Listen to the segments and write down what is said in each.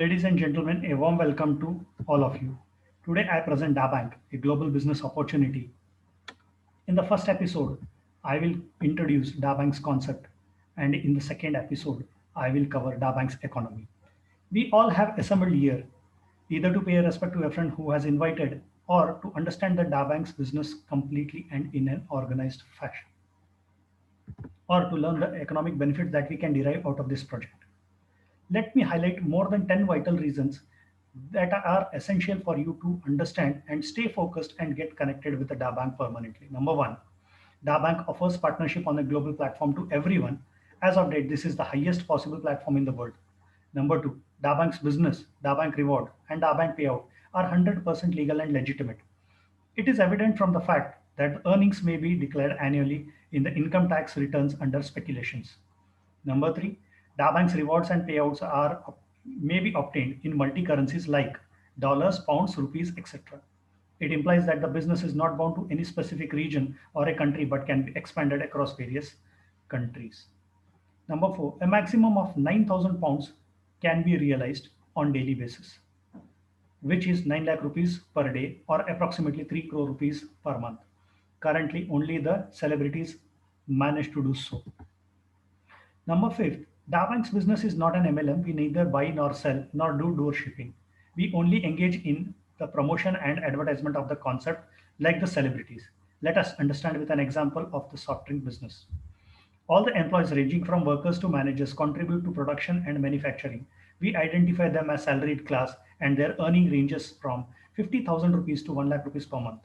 Ladies and gentlemen, a warm welcome to all of you. Today I present DaBank, a global business opportunity. In the first episode, I will introduce DaBank's concept, and in the second episode, I will cover DaBank's economy. We all have assembled here either to pay respect to a friend who has invited or to understand the DaBank's business completely and in an organized fashion, or to learn the economic benefits that we can derive out of this project. Let me highlight more than 10 vital reasons that are essential for you to understand and stay focused and get connected with the DaBank permanently. Number one, DaBank offers partnership on a global platform to everyone. As of date, this is the highest possible platform in the world. Number two, DaBank's business, DaBank Reward, and DaBank Payout are 100% legal and legitimate. It is evident from the fact that earnings may be declared annually in the income tax returns under speculations. Number three, DaBank's rewards and payouts are may be obtained in multi-currencies like dollars, pounds, rupees, etc. It implies that the business is not bound to any specific region or a country but can be expanded across various countries. Number four, a maximum of 9,000 pounds can be realized on daily basis, which is 9 lakh rupees per day or approximately 3 crore rupees per month. Currently, only the celebrities manage to do so. Number fifth, Dabank's business is not an MLM. We neither buy nor sell nor do door shipping. We only engage in the promotion and advertisement of the concept like the celebrities. Let us understand with an example of the soft drink business. All the employees ranging from workers to managers contribute to production and manufacturing. We identify them as salaried class and their earning ranges from 50,000 rupees to 1 lakh rupees per month.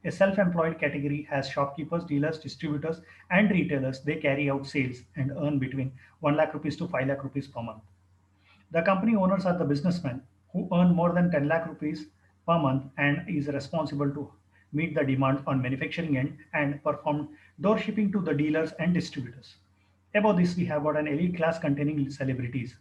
A self-employed category has shopkeepers, dealers, distributors, and retailers. They carry out sales and earn between 1 lakh rupees to 5 lakh rupees per month. The company owners are the businessmen who earn more than 10 lakh rupees per month and is responsible to meet the demand on manufacturing end and perform door shipping to the dealers and distributors. Above this, we have got an elite class containing celebrities.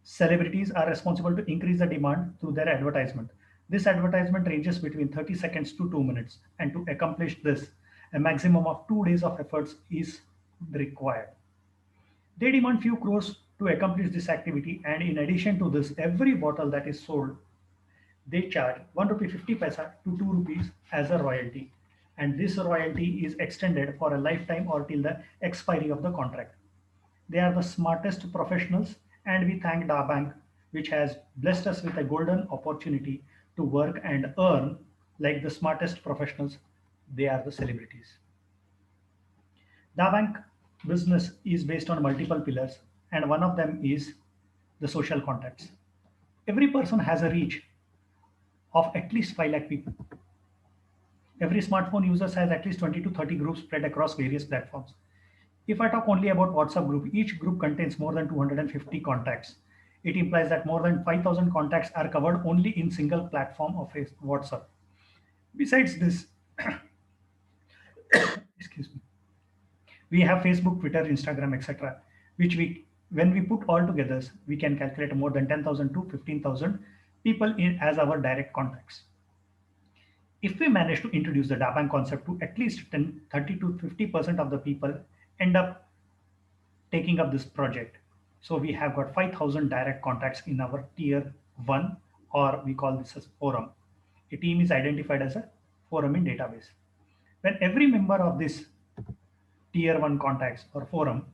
Celebrities are responsible to increase the demand through their advertisement. This advertisement ranges between 30 seconds to 2 minutes, and to accomplish this, a maximum of 2 days of efforts is required. They demand few crores to accomplish this activity, and in addition to this, every bottle that is sold, they charge 1 rupee 50 paisa to 2 rupees as a royalty, and this royalty is extended for a lifetime or till the expiry of the contract. They are the smartest professionals, and we thank Da Bank, which has blessed us with a golden opportunity to work and earn like the smartest professionals. They are the celebrities. Da Bank business is based on multiple pillars, and one of them is the social contacts. Every person has a reach of at least 5 lakh people. Every smartphone user has at least 20 to 30 groups spread across various platforms. If I talk only about WhatsApp group, each group contains more than 250 contacts. It implies that more than 5,000 contacts are covered only in single platform of WhatsApp. Besides this, excuse me, we have Facebook, Twitter, Instagram, etc., which when we put all together, we can calculate more than 10,000 to 15,000 people in as our direct contacts. If we manage to introduce the Dabank concept to at least 10, 30 to 50% of the people end up taking up this project. So we have got 5,000 direct contacts in our tier 1, or we call this as forum. A team is identified as a forum in database. When every member of this tier 1 contacts or forum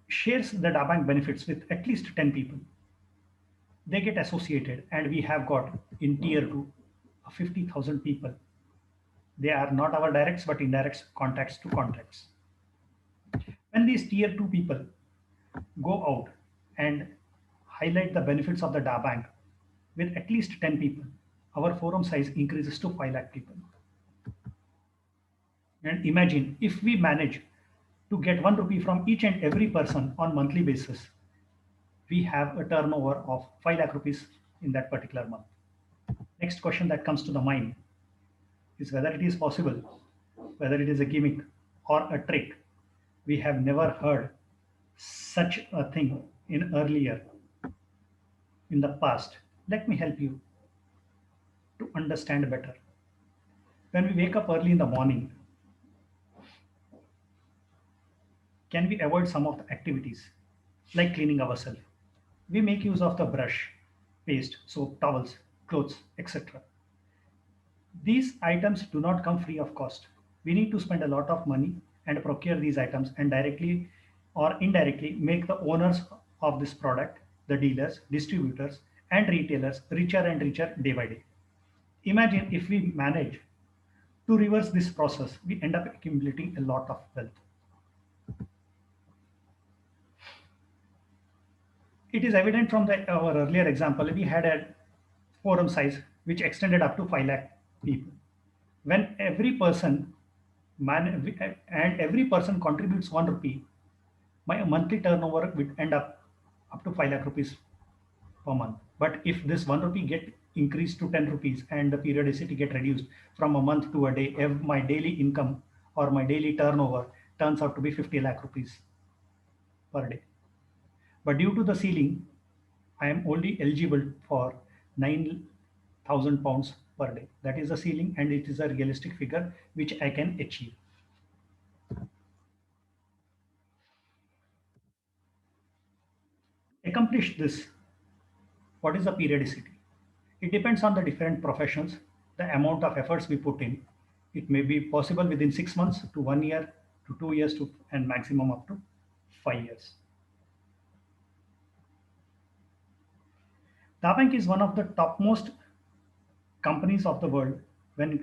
shares the Dabank benefits with at least 10 people, they get associated, and we have got in tier 2 50,000 people. They are not our directs but indirect contacts to contacts. When these tier 2 people go out and highlight the benefits of the Da Bank with at least 10 people, our forum size increases to 5 lakh people. And imagine if we manage to get 1 rupee from each and every person on monthly basis, we have a turnover of 5 lakh rupees in that particular month. Next question that comes to the mind is whether it is possible, whether it is a gimmick or a trick. We have never heard such a thing in earlier in the past. Let me help you to understand better. When we wake up early in the morning, can we avoid some of the activities? like cleaning ourselves. We make use of the brush, paste, soap, towels, clothes, etc. These items do not come free of cost. We need to spend a lot of money and procure these items and directly or indirectly make the owners of this product, the dealers, distributors, and retailers richer and richer day by day. Imagine if we manage to reverse this process, we end up accumulating a lot of wealth. It is evident from our earlier example, we had a forum size which extended up to 5 lakh people. When every person and every person contributes 1 rupee, my monthly turnover would end up to 5 lakh rupees per month. But if this 1 rupee get increased to 10 rupees and the periodicity get reduced from a month to a day, my daily income or my daily turnover turns out to be 50 lakh rupees per day. But due to the ceiling, I am only eligible for 9,000 pounds per day. That is the ceiling, and it is a realistic figure which I can achieve. Accomplish this, what is the periodicity? It depends on the different professions, the amount of efforts we put in. It may be possible within 6 months to 1 year to 2 years to and maximum up to 5 years. Dabank is one of the topmost companies of the world when it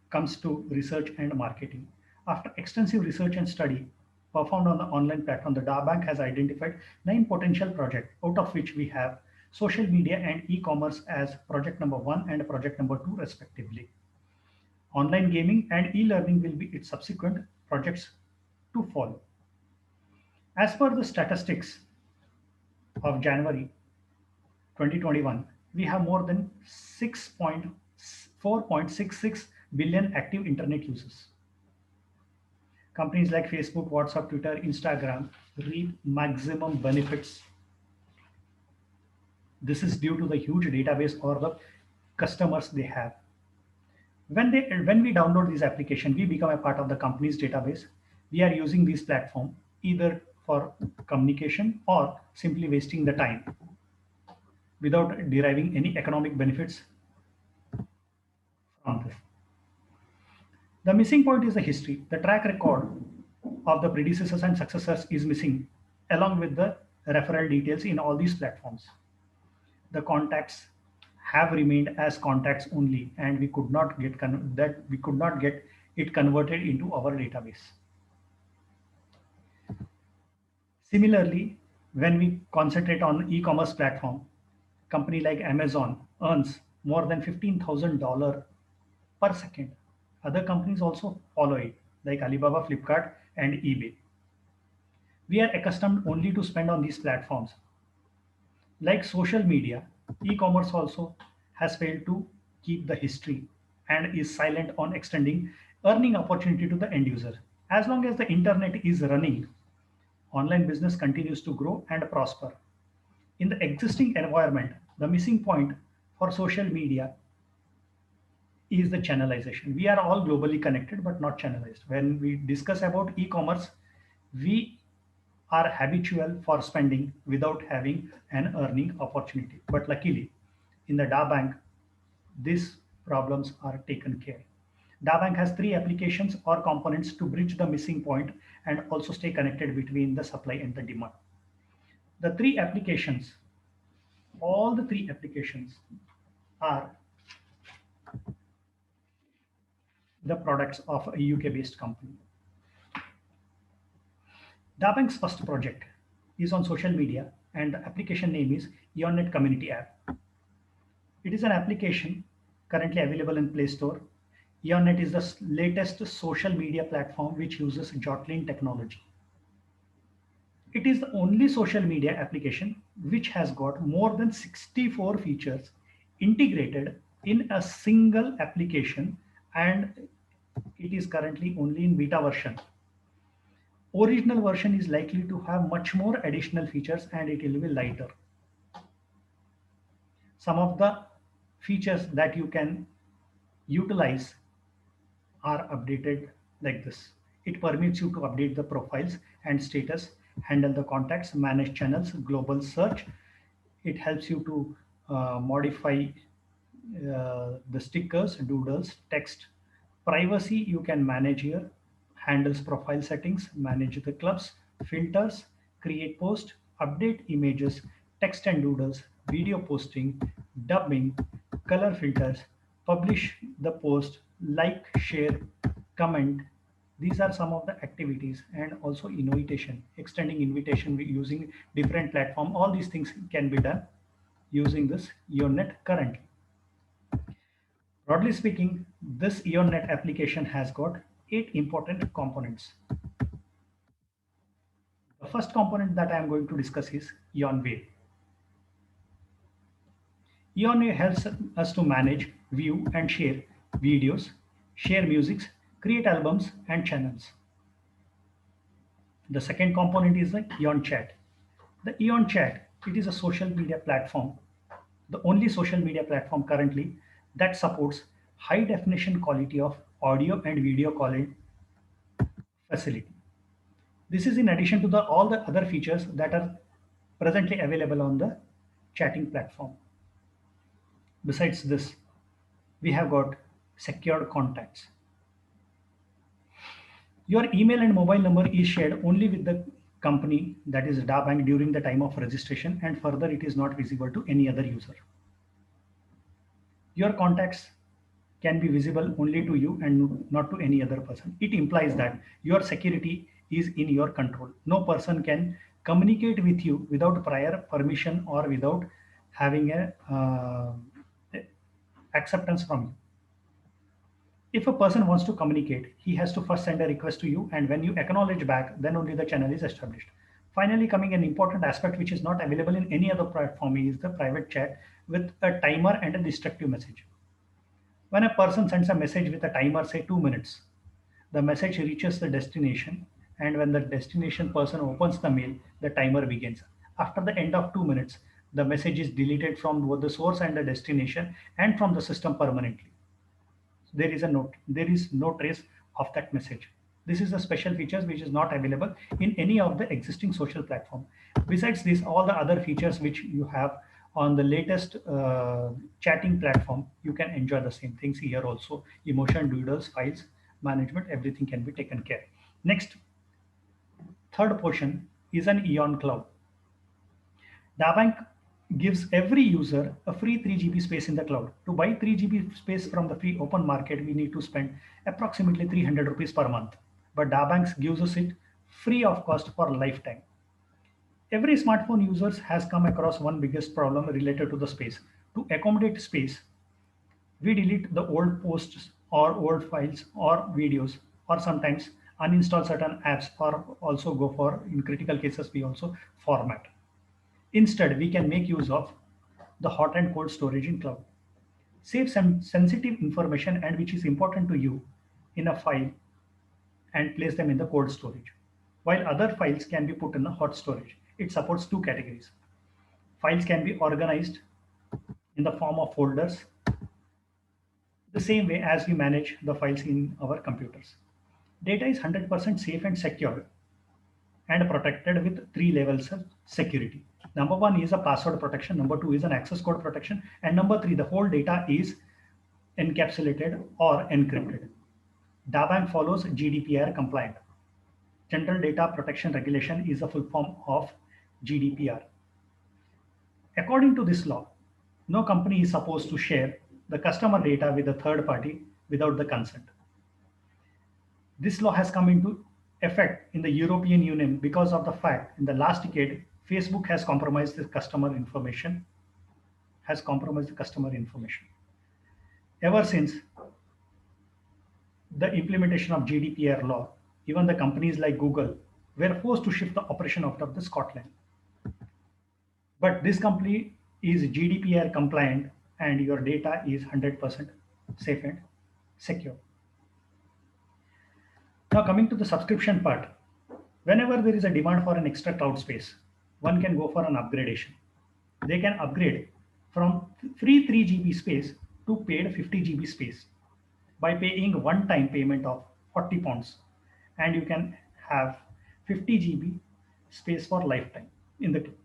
comes to research and marketing. After extensive research and study performed on the online platform, the Da Bank has identified 9 potential projects, out of which we have social media and e-commerce as project number 1 and project number 2 respectively. Online gaming and e-learning will be its subsequent projects to follow. As per the statistics of January 2021, we have more than 4.66 billion active internet users. Companies like Facebook, WhatsApp, Twitter, Instagram reap maximum benefits. This is due to the huge database or the customers they have. When we download this application, we become a part of the company's database. We are using this platform either for communication or simply wasting the time without deriving any economic benefits from this. The missing point is the history. The track record of the predecessors and successors is missing, along with the referral details in all these platforms. The contacts have remained as contacts only, and we could not get it converted into our database. Similarly, when we concentrate on e-commerce platform, company like Amazon earns more than $15,000 per second. Other companies also follow it, like Alibaba, Flipkart, and eBay. We are accustomed only to spend on these platforms. Like social media, e-commerce also has failed to keep the history and is silent on extending earning opportunity to the end user. As long as the internet is running, online business continues to grow and prosper. In the existing environment, the missing point for social media is the channelization. We are all globally connected but not channelized. When we discuss about e-commerce, we are habitual for spending without having an earning opportunity. But luckily, in the Da Bank, these problems are taken care. Da Bank has 3 applications or components to bridge the missing point and also stay connected between the supply and the demand. The 3 applications, all the 3 applications are the products of a UK-based company. Dabank's first project is on social media and the application name is EonNet Community App. It is an application currently available in Play Store. EonNet is the latest social media platform which uses Jotlin technology. It is the only social media application which has got more than 64 features integrated in a single application, and it is currently only in beta version. Original version is likely to have much more additional features and it will be lighter. Some of the features that you can utilize are updated like this. It permits you to update the profiles and status handle the contacts, manage channels, global search. It helps you to modify the stickers, doodles, text. Privacy you can manage here, handles profile settings, manage the clubs, filters, create post, update images, text and doodles, video posting, dubbing, color filters, publish the post, like, share, comment. These are some of the activities, and also invitation, extending invitation using different platform. All these things can be done using this EonNet currently. Broadly speaking, this EonNet application has got 8 important components. The first component that I am going to discuss is EonWave. EonWave helps us to manage, view, and share videos, share music, create albums and channels. The second component is the EonChat. The EonChat, it is a social media platform, the only social media platform currently that supports high definition quality of audio and video calling facility. This is in addition to all the other features that are presently available on the chatting platform. Besides this, we have got secured contacts. Your email and mobile number is shared only with the company, that is Da Bank, during the time of registration, and further it is not visible to any other user. Your contacts can be visible only to you and not to any other person. It implies that your security is in your control. No person can communicate with you without prior permission or without having a acceptance from you. If a person wants to communicate, he has to first send a request to you, and when you acknowledge back, then only the channel is established. Finally, coming an important aspect which is not available in any other platform is the private chat with a timer and a destructive message. When a person sends a message with a timer, say 2 minutes, the message reaches the destination, and when the destination person opens the mail, the timer begins. After the end of 2 minutes, the message is deleted from both the source and the destination and from the system permanently. There is no trace of that message. This is a special feature which is not available in any of the existing social platform. Besides this, all the other features which you have on the latest chatting platform, you can enjoy the same things here also. Emotion, doodles, files, management, everything can be taken care. Next, third portion is an Eon Cloud. Dabank gives every user a free 3 GB space in the cloud. To buy 3 GB space from the free open market, we need to spend approximately 300 rupees per month. But Dabank gives us it free of cost for lifetime. Every smartphone user has come across one biggest problem related to the space. To accommodate space, we delete the old posts or old files or videos, or sometimes uninstall certain apps, or also go for, in critical cases, we also format. Instead, we can make use of the hot and cold storage in cloud. Save some sensitive information and which is important to you in a file and place them in the cold storage, while other files can be put in the hot storage. It supports two categories. Files can be organized in the form of folders, the same way as we manage the files in our computers. Data is 100% safe and secure and protected with 3 levels of security. Number 1 is a password protection, number 2 is an access code protection, and number 3, the whole data is encapsulated or encrypted. Dabank follows GDPR compliant. General Data Protection Regulation is a full form of GDPR. According to this law, no company is supposed to share the customer data with a third party without the consent. This law has come into effect in the European Union because of the fact in the last decade, Facebook has compromised the customer information, Ever since the implementation of GDPR law, even the companies like Google were forced to shift the operation out of the Scotland. But this company is GDPR compliant and your data is 100% safe and secure. Now coming to the subscription part, whenever there is a demand for an extra cloud space, one can go for an upgradation. They can upgrade from free 3 GB space to paid 50 GB space by paying one-time payment of £40, and you can have 50 GB space for lifetime in the team.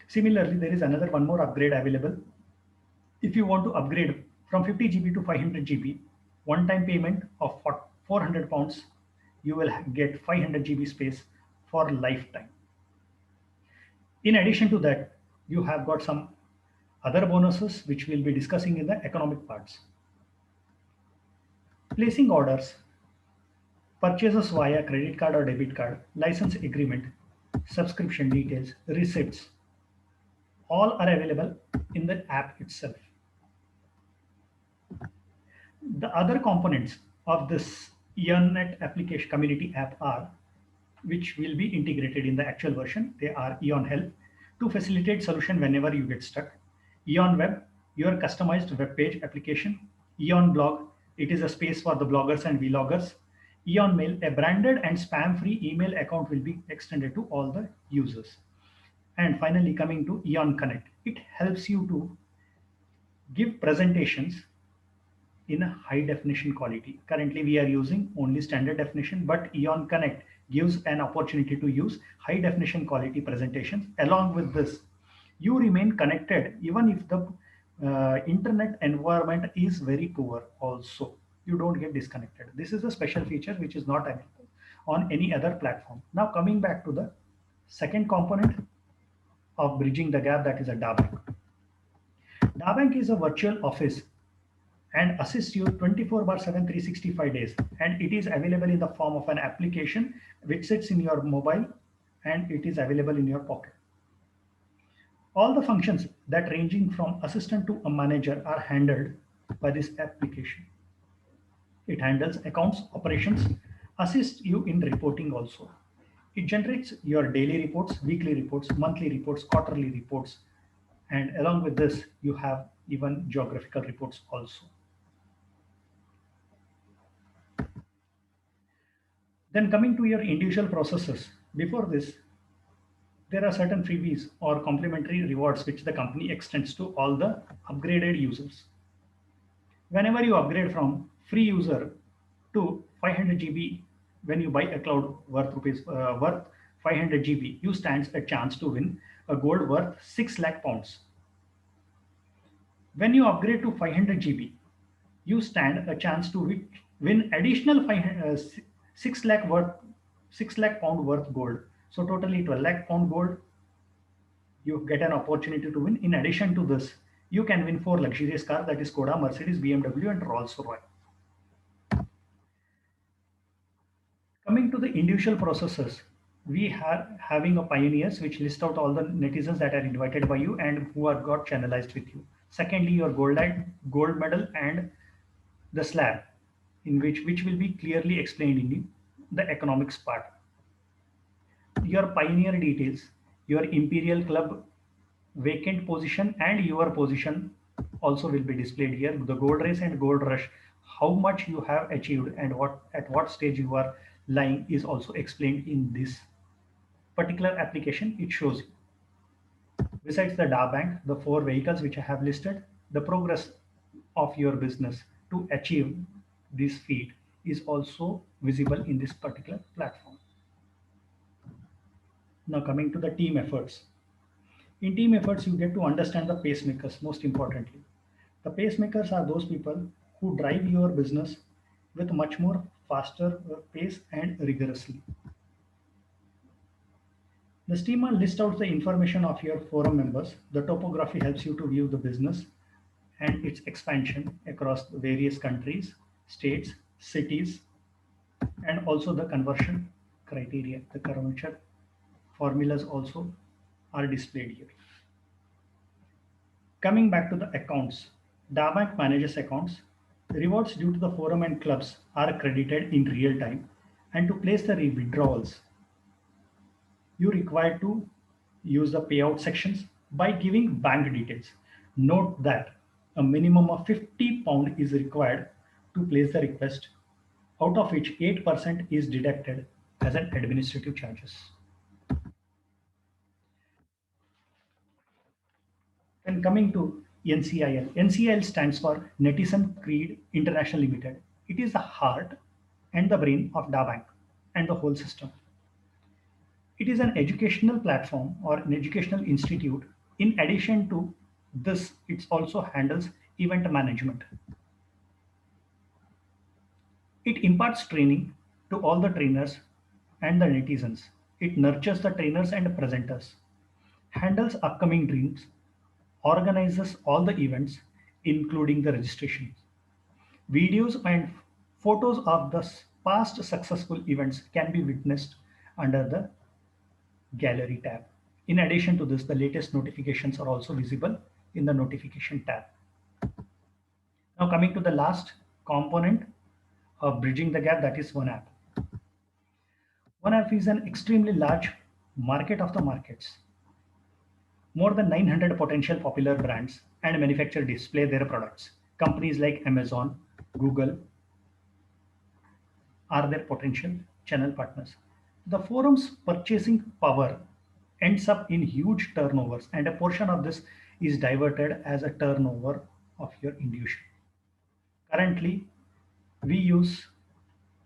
Similarly, there is another one more upgrade available. If you want to upgrade from 50 GB to 500 GB, one-time payment of 400 pounds, you will get 500 GB space for lifetime. In addition to that, you have got some other bonuses which we'll be discussing in the economic parts. Placing orders, purchases via credit card or debit card, license agreement, subscription details, receipts, all are available in the app itself. The other components of this EonNet application community app are, which will be integrated in the actual version. They are Eon Help to facilitate solution whenever you get stuck. Eon Web, your customized web page application. Eon Blog, it is a space for the bloggers and vloggers. Eon Mail, a branded and spam-free email account will be extended to all the users. And finally, coming to Eon Connect, it helps you to give presentations in a high definition quality. Currently, we are using only standard definition, but Eon Connect gives an opportunity to use high definition quality presentations. Along with this, you remain connected even if the internet environment is very poor also. You don't get disconnected. This is a special feature which is not available on any other platform. Now coming back to the second component of bridging the gap, that is a DABank. DABank is a virtual office and assists you 24/7 365 days, and it is available in the form of an application which sits in your mobile and it is available in your pocket. All the functions that ranging from assistant to a manager are handled by this application. It handles accounts, operations, assists you in reporting also. It generates your daily reports, weekly reports, monthly reports, quarterly reports, and along with this, you have even geographical reports also. Then coming to your individual processes, before this, there are certain freebies or complimentary rewards which the company extends to all the upgraded users. Whenever you upgrade from free user to 500 GB, when you buy a cloud worth 500 GB, you stand a chance to win a gold worth 6 lakh pounds. When you upgrade to 500 GB, you stand a chance to win additional 6 lakh worth 6 lakh pound worth gold. So totally 12 lakh pound gold you get an opportunity to win. In addition to this, you can win 4 luxurious cars, that is Skoda, Mercedes, BMW, and Rolls-Royce. Coming to the individual processes, we are having a pioneers which list out all the netizens that are invited by you and who are got channelized with you. Secondly, your gold medal and the slab, in which will be clearly explained in the economics part. Your pioneer details, your Imperial Club vacant position and your position also will be displayed here. The gold race and gold rush, how much you have achieved and at what stage you are lying is also explained in this particular application. It shows you. Besides the DABank, the 4 vehicles which I have listed, the progress of your business to achieve this feat is also visible in this particular platform. Now coming to the team efforts. In team efforts, you get to understand the pacemakers most importantly. The pacemakers are those people who drive your business with much more faster pace and rigorously. The schema lists out the information of your forum members. The topography helps you to view the business and its expansion across the various countries, states, cities, and also the conversion criteria. The conversion formulas also are displayed here. Coming back to the accounts, DABank manages accounts. Rewards due to the forum and clubs are credited in real time, and to place the withdrawals, you require to use the payout sections by giving bank details. Note that a minimum of £50 is required to place the request, out of which 8% is deducted as an administrative charges. And coming to NCIL, NCIL stands for Netizen Creed International Limited. It is the heart and the brain of DABank and the whole system. It is an educational platform or an educational institute. In addition to this, it also handles event management. It imparts training to all the trainers and the netizens. It nurtures the trainers and presenters, handles upcoming dreams, organizes all the events, including the registrations. Videos and photos of the past successful events can be witnessed under the Gallery tab. In addition to this, the latest notifications are also visible in the Notification tab. Now, coming to the last component of bridging the gap, that is One App. One App is an extremely large market of the markets. More than 900 potential popular brands and manufacturers display their products. Companies like Amazon, Google are their potential channel partners. The forum's purchasing power ends up in huge turnovers, and a portion of this is diverted as a turnover of your individual. Currently, we use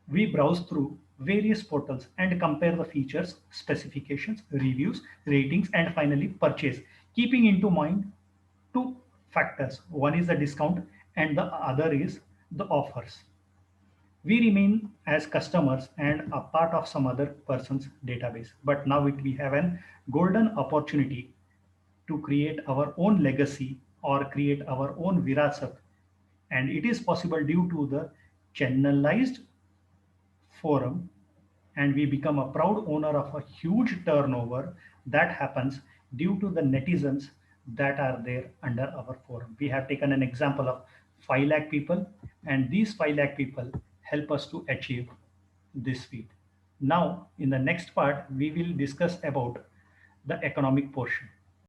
we browse through various portals and compare the features, specifications, reviews, ratings, and finally purchase, keeping into mind two factors. One is the discount, and the other is the offers. We remain as customers and a part of some other person's database. But now we have an golden opportunity to create our own legacy or create our own virasat. And it is possible due to the channelized forum, and we become a proud owner of a huge turnover that happens due to the netizens that are there under our forum. We have taken an example of 5 lakh people, and these 5 lakh people help us to achieve this feat. Now, in the next part, we will discuss about the economic portion.